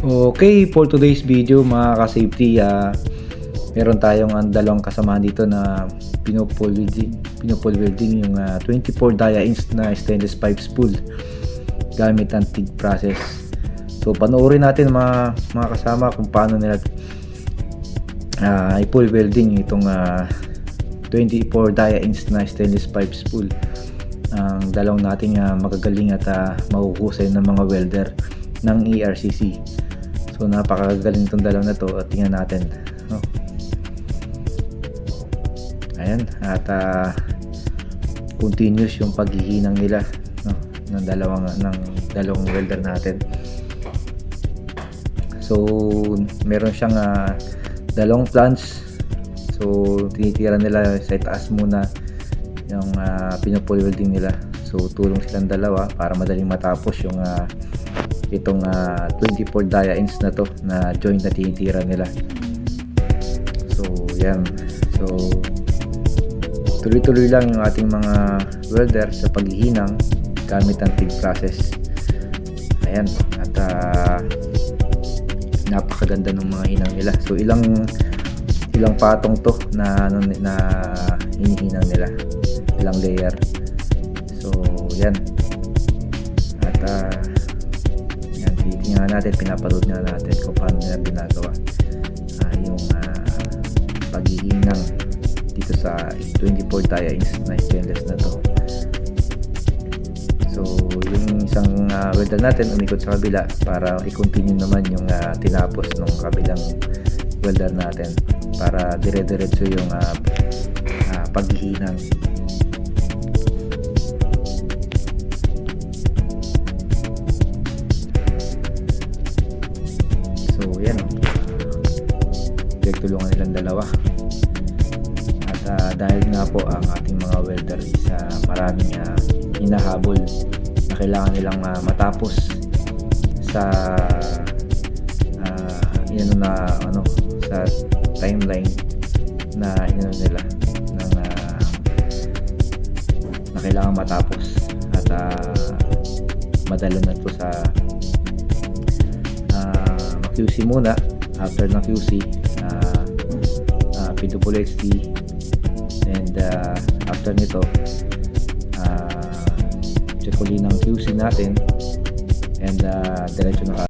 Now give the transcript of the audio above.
Okay, for today's video mga ka-safety, meron tayong dalawang kasamahan dito na pinupole welding yung 24 dia inch na stainless pipe spool gamit ang TIG process. So panoorin natin mga kasama kung paano nila i-pole welding itong 24 dia inch na stainless pipe spool. Ang dalawang nating magagaling at mahuhusay ng mga welder ng ERCC. So napakagaling itong dalaw na to at tingnan natin, no? Ayan, at continuous yung paghihinang nila, no, ng dalawang welder natin. So meron siyang dalawang plunge. So tinitira nila sa itaas muna yung pinupole welding nila. So tulong silang dalawa para madaling matapos yung itong 24 dia inch na to na joint na tinitira nila. So yan, so tuloy-tuloy lang yung ating mga welder sa paghihinang gamit ang TIG process. Ayan, at napakaganda ng mga hinang nila. So ilang patong to na hinihinang nila, ilang layer. So yan, at titingnan natin, pinapanood nga natin kung paano nila ginagawa yung paghihinang dito sa 24 dia inch na stainless na to. So yung isang welder natin umikot sa kabila para i-continue naman yung tinapos ng kabilang welder natin para dire-diretso yung paghihinang. So yan, tulungan nilang dalawa. At dahil nga po ang ating mga welder is maraming hinahabol na kailangan nilang matapos sa sa timeline na nila na kailangan matapos, at madala na to sa QC muna. After ng QC, PWHD, and after nito check ulit ng QC natin, and diretso na